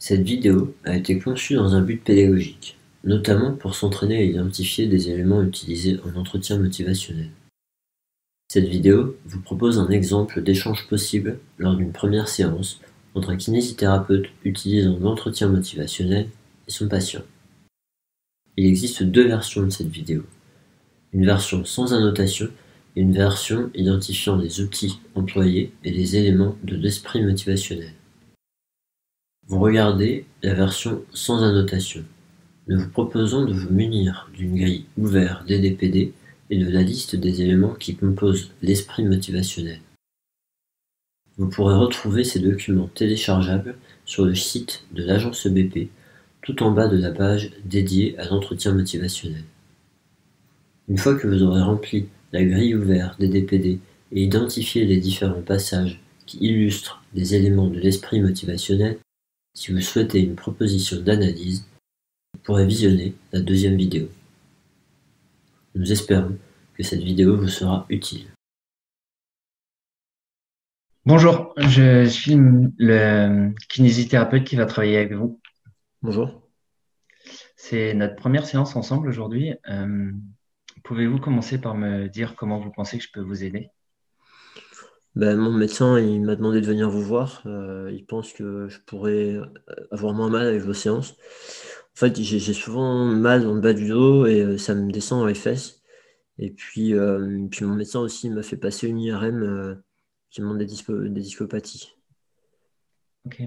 Cette vidéo a été conçue dans un but pédagogique, notamment pour s'entraîner à identifier des éléments utilisés en entretien motivationnel. Cette vidéo vous propose un exemple d'échange possible lors d'une première séance entre un kinésithérapeute utilisant l'entretien motivationnel et son patient. Il existe deux versions de cette vidéo, une version sans annotation et une version identifiant les outils employés et les éléments de l'esprit motivationnel. Vous regardez la version sans annotation. Nous vous proposons de vous munir d'une grille ouverte DDPD et de la liste des éléments qui composent l'esprit motivationnel. Vous pourrez retrouver ces documents téléchargeables sur le site de l'agence BP, tout en bas de la page dédiée à l'entretien motivationnel. Une fois que vous aurez rempli la grille ouverte DDPD et identifié les différents passages qui illustrent les éléments de l'esprit motivationnel, si vous souhaitez une proposition d'analyse, vous pourrez visionner la deuxième vidéo. Nous espérons que cette vidéo vous sera utile. Bonjour, je suis le kinésithérapeute qui va travailler avec vous. Bonjour. C'est notre première séance ensemble aujourd'hui. Pouvez-vous commencer par me dire comment vous pensez que je peux vous aider? Mon médecin il m'a demandé de venir vous voir. Il pense que je pourrais avoir moins mal avec vos séances. En fait, j'ai souvent mal dans le bas du dos et ça me descend dans les fesses. Et puis mon médecin aussi m'a fait passer une IRM qui montre des discopathies. Ok.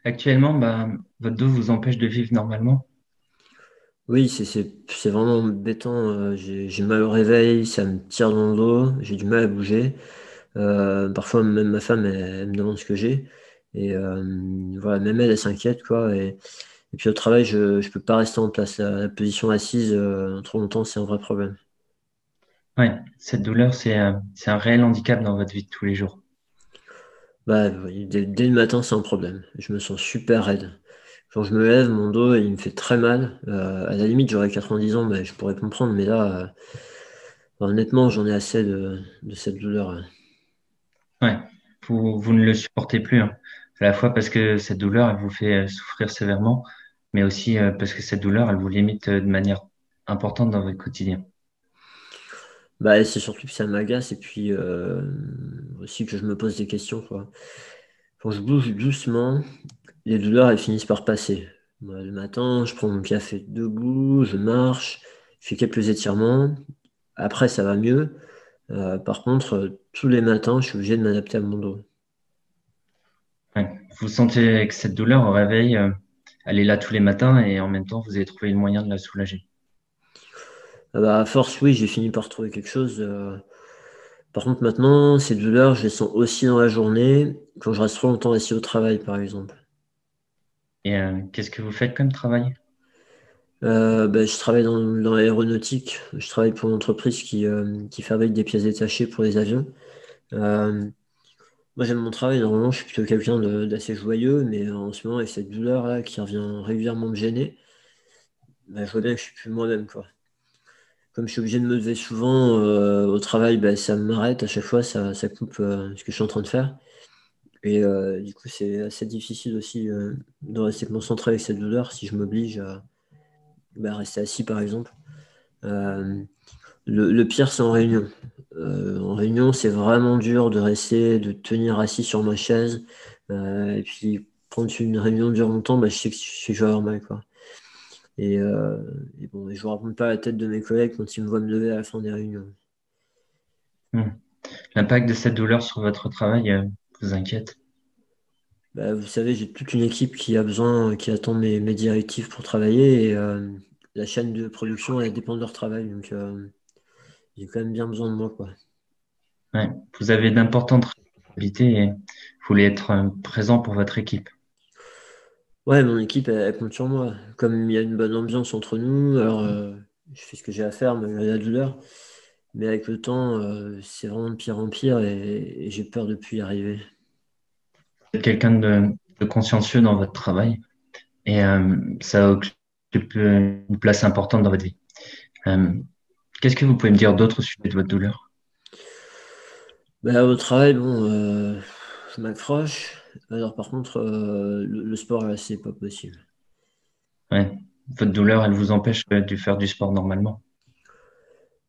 Actuellement, votre dos vous empêche de vivre normalement? Oui, c'est vraiment embêtant. J'ai mal au réveil, ça me tire dans le dos, j'ai du mal à bouger. Parfois, même ma femme, elle me demande ce que j'ai. Et voilà, même elle s'inquiète, quoi. Et puis au travail, je peux pas rester en place. La position assise trop longtemps, c'est un vrai problème. Ouais, cette douleur, c'est un réel handicap dans votre vie de tous les jours. Bah, oui, dès le matin, c'est un problème. Je me sens super raide. Quand je me lève, mon dos, il me fait très mal. À la limite, j'aurais 90 ans, je pourrais comprendre. Mais là, honnêtement, j'en ai assez de cette douleur. Ouais, vous ne le supportez plus, hein. À la fois parce que cette douleur, elle vous fait souffrir sévèrement, mais aussi parce que cette douleur, elle vous limite de manière importante dans votre quotidien. Bah, c'est surtout que ça m'agace et puis aussi que je me pose des questions, quoi. Quand je bouge doucement, les douleurs, elles finissent par passer. Moi, le matin, je prends mon café debout, je marche, je fais quelques étirements. Après, ça va mieux. Par contre, tous les matins, je suis obligé de m'adapter à mon dos. Ouais. Vous sentez que cette douleur au réveil, elle est là tous les matins et en même temps, vous avez trouvé le moyen de la soulager. Ah bah, à force, oui, j'ai fini par trouver quelque chose. Par contre, maintenant, ces douleurs, je les sens aussi dans la journée, quand je reste trop longtemps assis au travail, par exemple. Et qu'est-ce que vous faites comme travail? Je travaille dans l'aéronautique. Je travaille pour une entreprise qui fabrique des pièces détachées pour les avions. Euh, Moi, j'aime mon travail. Normalement, je suis plutôt quelqu'un d'assez joyeux, mais en ce moment, avec cette douleur-là qui revient régulièrement me gêner, je vois bien que je suis plus moi-même, quoi. Comme je suis obligé de me lever souvent au travail, ça m'arrête à chaque fois, ça coupe ce que je suis en train de faire. Et du coup, c'est assez difficile aussi de rester concentré avec cette douleur si je m'oblige à rester assis, par exemple. Euh, le pire, c'est en réunion. En réunion, c'est vraiment dur de rester, de tenir assis sur ma chaise. Et puis, quand une réunion dure longtemps, je sais que je vais avoir mal, quoi. Et, euh, et bon, je ne raconte pas la tête de mes collègues quand ils me voient me lever à la fin des réunions. Hmm. L'impact de cette douleur sur votre travail vous inquiète? Vous savez, j'ai toute une équipe qui a besoin, qui attend mes directives pour travailler. Et la chaîne de production, elle dépend de leur travail. Donc, j'ai quand même bien besoin de moi, quoi. Ouais. Vous avez d'importantes responsabilités et vous voulez être présent pour votre équipe. Ouais, mon équipe, elle compte sur moi. Comme il y a une bonne ambiance entre nous, alors je fais ce que j'ai à faire, malgré la douleur. Mais avec le temps, c'est vraiment de pire en pire et j'ai peur de plus y arriver. Vous êtes quelqu'un de consciencieux dans votre travail et ça occupe une place importante dans votre vie. Euh, Qu'est-ce que vous pouvez me dire d'autre au sujet de votre douleur? Au travail, bon, je m'accroche. Alors par contre, le sport, là, c'est pas possible. Ouais. Votre douleur, elle vous empêche de faire du sport normalement.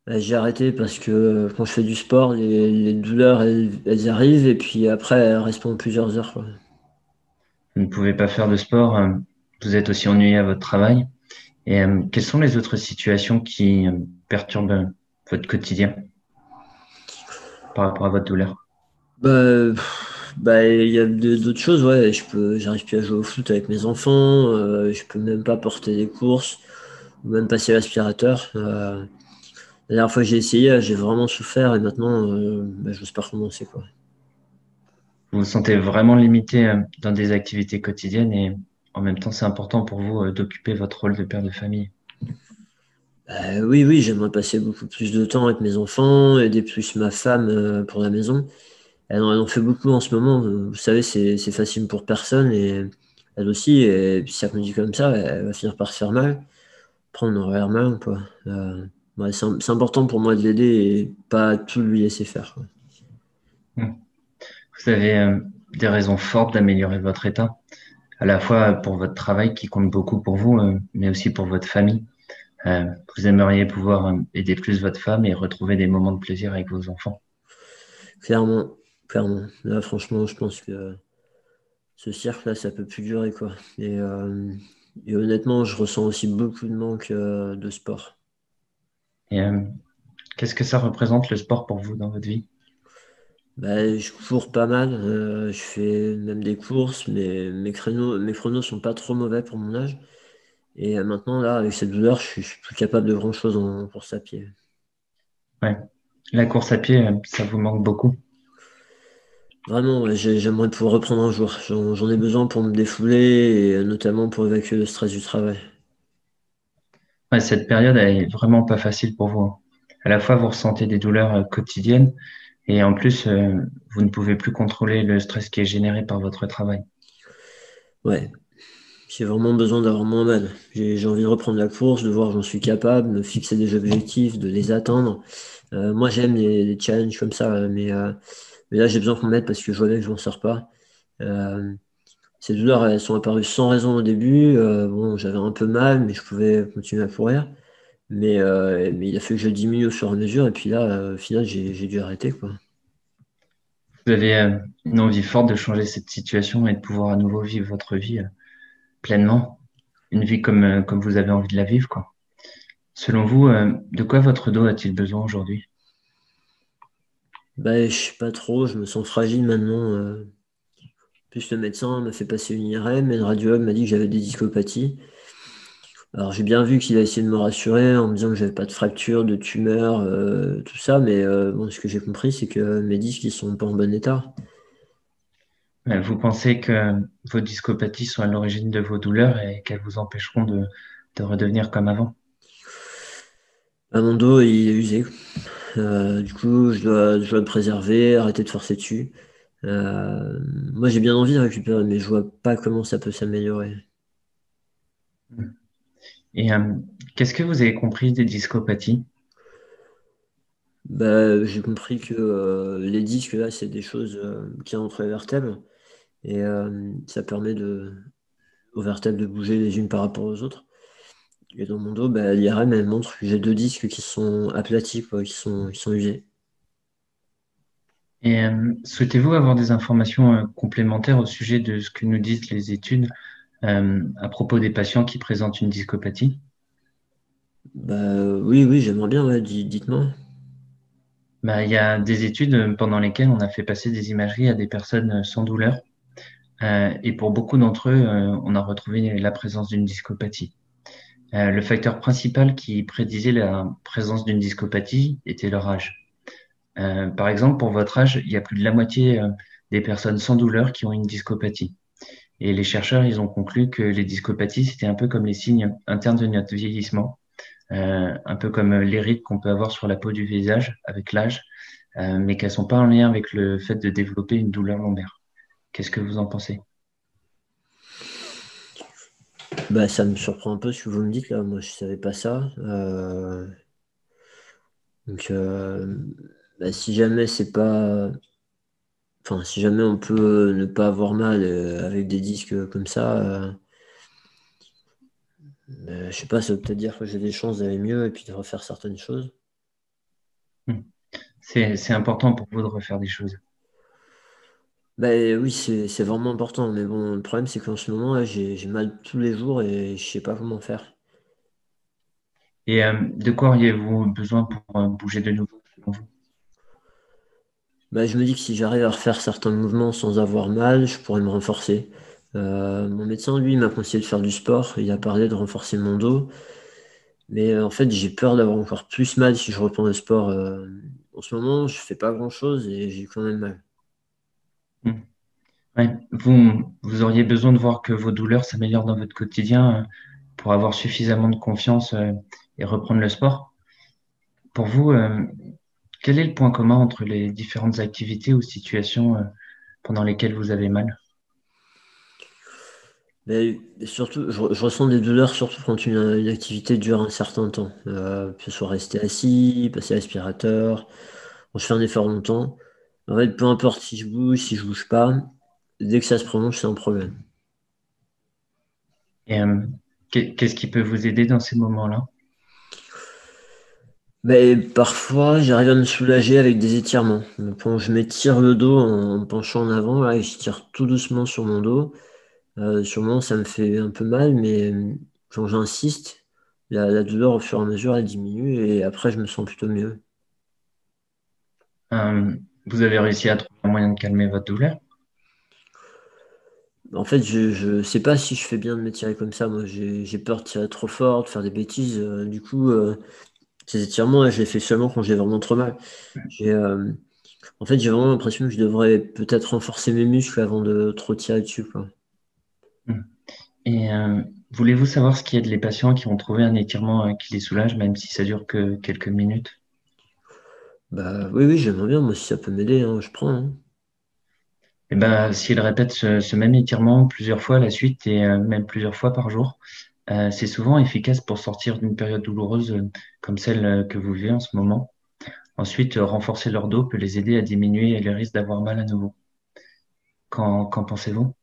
J'ai arrêté parce que quand je fais du sport, les douleurs, elles arrivent et puis après, elles restent pendant plusieurs heures, quoi. Vous ne pouvez pas faire de sport, vous êtes aussi ennuyé à votre travail. Et quelles sont les autres situations qui perturbent votre quotidien par rapport à votre douleur? Il y a d'autres choses, ouais. J'arrive plus à jouer au foot avec mes enfants. Je peux même pas porter des courses ou même passer l'aspirateur. La dernière fois que j'ai essayé, j'ai vraiment souffert et maintenant, j'ose pas recommencer, quoi. Vous vous sentez vraiment limité dans des activités quotidiennes et en même temps, c'est important pour vous d'occuper votre rôle de père de famille. Oui, oui, j'aimerais passer beaucoup plus de temps avec mes enfants, aider plus ma femme pour la maison. Elle en fait beaucoup en ce moment. Vous savez, c'est facile pour personne et elle aussi. Et puis si elle continue comme ça, elle va finir par se faire mal, prendre un horaire mal, quoi. Ouais, c'est important pour moi de l'aider et pas tout lui laisser faire, quoi. Hmm. Vous avez des raisons fortes d'améliorer votre état, à la fois pour votre travail qui compte beaucoup pour vous, mais aussi pour votre famille. Vous aimeriez pouvoir aider plus votre femme et retrouver des moments de plaisir avec vos enfants. Clairement, clairement. Là, franchement, je pense que ce cirque-là, ça peut plus durer, quoi. Et honnêtement, je ressens aussi beaucoup de manque de sport. Et qu'est-ce que ça représente le sport pour vous dans votre vie? Je cours pas mal, je fais même des courses, mais mes chronos sont pas trop mauvais pour mon âge. Et maintenant, là, avec cette douleur, je suis plus capable de grand-chose en course à pied. Ouais. La course à pied, ça vous manque beaucoup. Vraiment, ouais, j'aimerais pouvoir reprendre un jour. J'en ai besoin pour me défouler et notamment pour évacuer le stress du travail. Ouais, cette période elle est vraiment pas facile pour vous, hein. À la fois, vous ressentez des douleurs quotidiennes et en plus, vous ne pouvez plus contrôler le stress qui est généré par votre travail. Ouais, j'ai vraiment besoin d'avoir moins mal. J'ai envie de reprendre la course, de voir que j'en suis capable, de me fixer des objectifs, de les atteindre. Moi, j'aime les challenges comme ça, mais là, j'ai besoin qu'on m'aide parce que je vois bien que je m'en sors pas. Euh, Ces douleurs, elles sont apparues sans raison au début. Bon, j'avais un peu mal, mais je pouvais continuer à courir. Mais il a fallu que je diminue au fur et à mesure. Et puis là, au final, j'ai dû arrêter, quoi. Vous avez une envie forte de changer cette situation et de pouvoir à nouveau vivre votre vie pleinement, une vie comme vous avez envie de la vivre, quoi. Selon vous, de quoi votre dos a-t-il besoin aujourd'hui? Je sais pas trop, je me sens fragile maintenant. Plus le médecin m'a fait passer une IRM et le radiologue m'a dit que j'avais des discopathies. Alors j'ai bien vu qu'il a essayé de me rassurer en me disant que j'avais pas de fracture, de tumeur, tout ça, mais bon, ce que j'ai compris, c'est que mes disques ils sont pas en bon état. Vous pensez que vos discopathies sont à l'origine de vos douleurs et qu'elles vous empêcheront de redevenir comme avant? Mon dos il est usé. Du coup, je dois me préserver, arrêter de forcer dessus. Moi, j'ai bien envie de récupérer, mais je vois pas comment ça peut s'améliorer. Et qu'est-ce que vous avez compris des discopathies? J'ai compris que les disques, là, c'est des choses qui entrent les vertèbres et ça permet aux vertèbres de bouger les unes par rapport aux autres. Et dans mon dos, l'IRM, elle montre que j'ai deux disques qui sont aplatis, quoi, qui sont usés. Et souhaitez-vous avoir des informations complémentaires au sujet de ce que nous disent les études à propos des patients qui présentent une discopathie? Oui, oui, j'aimerais bien, ouais, dites-moi. Il y a des études pendant lesquelles on a fait passer des imageries à des personnes sans douleur. Et pour beaucoup d'entre eux, on a retrouvé la présence d'une discopathie. Le facteur principal qui prédisait la présence d'une discopathie était leur âge. Par exemple, pour votre âge, il y a plus de la moitié des personnes sans douleur qui ont une discopathie. Et les chercheurs, ils ont conclu que les discopathies, c'était un peu comme les signes internes de notre vieillissement, un peu comme les rides qu'on peut avoir sur la peau du visage avec l'âge, mais qu'elles sont pas en lien avec le fait de développer une douleur lombaire. Qu'est-ce que vous en pensez? Ça me surprend un peu ce que vous me dites là. Moi, je savais pas ça. Donc, si jamais c'est pas enfin, si jamais on peut ne pas avoir mal avec des disques comme ça, je sais pas, ça veut peut-être dire que j'ai des chances d'aller mieux et puis de refaire certaines choses. Hmm. C'est important pour vous de refaire des choses. Bah oui, c'est vraiment important, mais bon, le problème c'est qu'en ce moment, là, j'ai mal tous les jours et je sais pas comment faire. Et de quoi auriez-vous besoin pour bouger de nouveau, selon vous? Bah, je me dis que si j'arrive à refaire certains mouvements sans avoir mal, je pourrais me renforcer. Mon médecin, lui, m'a conseillé de faire du sport. Il a parlé de renforcer mon dos. Mais en fait, j'ai peur d'avoir encore plus mal si je reprends le sport. En ce moment, je fais pas grand-chose et j'ai quand même mal. Hmm. Ouais. Vous auriez besoin de voir que vos douleurs s'améliorent dans votre quotidien pour avoir suffisamment de confiance et reprendre le sport. Pour vous, quel est le point commun entre les différentes activités ou situations pendant lesquelles vous avez mal? Mais surtout, je ressens des douleurs surtout quand une activité dure un certain temps. Que ce soit rester assis, passer l'aspirateur, quand je fais un effort longtemps. En fait, peu importe si je bouge pas, dès que ça se prolonge, c'est un problème. Et qu'est-ce qui peut vous aider dans ces moments-là? Mais parfois, j'arrive à me soulager avec des étirements. Quand je m'étire le dos en me penchant en avant, là, et je tire tout doucement sur mon dos. Sur le moment, ça me fait un peu mal, mais quand j'insiste, la douleur au fur et à mesure, elle diminue et après, je me sens plutôt mieux. Euh, vous avez réussi à trouver un moyen de calmer votre douleur? En fait, je sais pas si je fais bien de m'étirer comme ça. Moi, j'ai peur de tirer trop fort, de faire des bêtises. Du coup, ces étirements, là, je les fais seulement quand j'ai vraiment trop mal. J'ai, euh, En fait, j'ai vraiment l'impression que je devrais peut-être renforcer mes muscles avant de trop tirer dessus, quoi. Hmm. Et voulez-vous savoir ce qui aide les patients qui ont trouvé un étirement qui les soulage, même si ça dure que quelques minutes? Bah oui, oui, j'aimerais bien, moi, si ça peut m'aider, hein, je prends, hein. Et ben, s'ils répètent ce même étirement plusieurs fois à la suite et même plusieurs fois par jour, c'est souvent efficace pour sortir d'une période douloureuse comme celle que vous vivez en ce moment. Ensuite, renforcer leur dos peut les aider à diminuer les risques d'avoir mal à nouveau. Qu'en pensez-vous?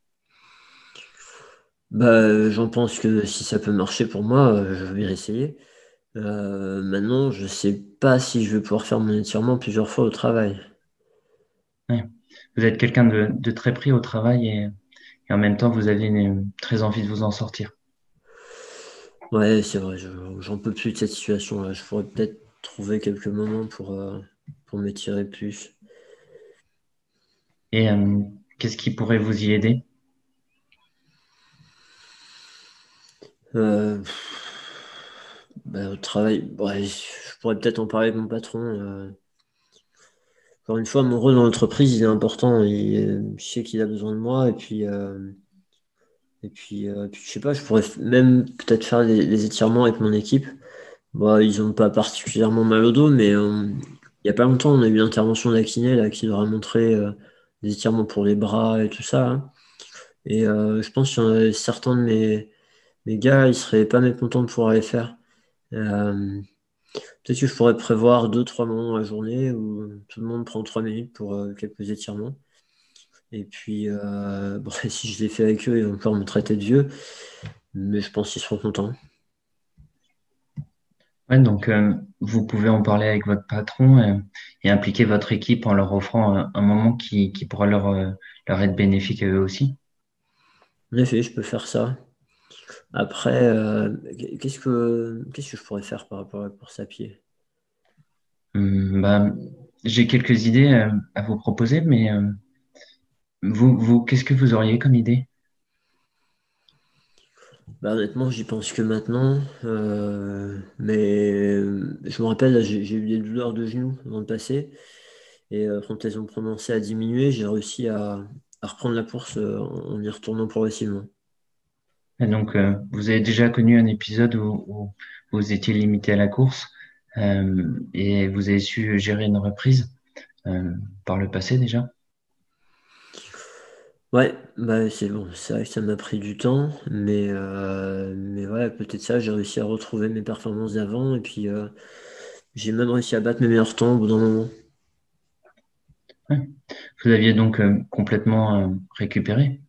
Bah, j'en pense que si ça peut marcher pour moi, je vais essayer. Maintenant, je sais pas si je vais pouvoir faire mon étirement plusieurs fois au travail. Ouais. Vous êtes quelqu'un de très pris au travail et en même temps, vous avez très envie de vous en sortir. Ouais, c'est vrai, j'en peux plus de cette situation-là. Je pourrais peut-être trouver quelques moments pour m'étirer plus. Et qu'est-ce qui pourrait vous y aider? Euh, Bah, au travail, ouais, je pourrais peut-être en parler avec mon patron. Encore une fois, mon rôle dans l'entreprise, il est important. Je sais qu'il a besoin de moi. Et puis, je sais pas, je pourrais même peut-être faire les étirements avec mon équipe. Bon, ils ont pas particulièrement mal au dos, mais il y a pas longtemps, on a eu une intervention d'un kiné là, qui leur a montré des étirements pour les bras et tout ça, hein. Et je pense qu'il y en a certains de mes gars, ils seraient pas mécontents de pouvoir les faire. Euh, Peut-être que je pourrais prévoir 2, 3 moments dans la journée où tout le monde prend 3 minutes pour quelques étirements. Et puis, bon, si je les fais avec eux, ils vont encore me traiter de vieux, mais je pense qu'ils seront contents. Ouais, donc, vous pouvez en parler avec votre patron et impliquer votre équipe en leur offrant un moment qui pourra leur être bénéfique à eux aussi. En effet, je peux faire ça. Après, qu'est-ce que je pourrais faire par rapport à la course à pied? Bah, j'ai quelques idées à vous proposer, mais qu'est-ce que vous auriez comme idée? Bah, honnêtement, j'y pense que maintenant. Mais je me rappelle, là, j'ai eu des douleurs de genoux avant de passer. Et quand elles ont commencé à diminuer, j'ai réussi à reprendre la course en y retournant progressivement. Et donc, vous avez déjà connu un épisode où vous étiez limité à la course et vous avez su gérer une reprise par le passé déjà. Ouais, bah c'est bon, c'est vrai que ça m'a pris du temps, mais ouais, peut-être ça, j'ai réussi à retrouver mes performances d'avant, et puis j'ai même réussi à battre mes meilleurs temps au bout d'un moment. Ouais. Vous aviez donc complètement récupéré.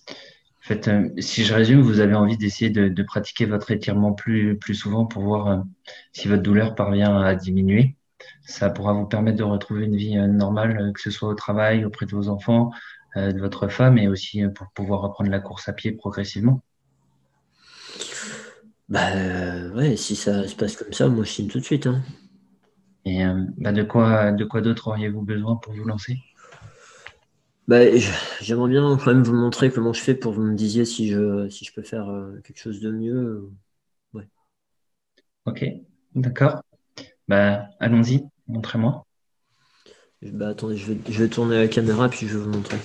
En fait, si je résume, vous avez envie d'essayer de pratiquer votre étirement plus souvent pour voir si votre douleur parvient à diminuer. Ça pourra vous permettre de retrouver une vie normale, que ce soit au travail, auprès de vos enfants, de votre femme, et aussi pour pouvoir reprendre la course à pied progressivement. Bah ouais, si ça se passe comme ça, moi je signe tout de suite, hein. Et bah, de quoi d'autre auriez-vous besoin pour vous lancer? Bah, j'aimerais bien quand même vous montrer comment je fais pour que vous me disiez si je peux faire quelque chose de mieux. Ouais. Ok, d'accord. Bah, allons-y, montrez-moi. Bah attendez, je vais tourner la caméra puis je vais vous montrer.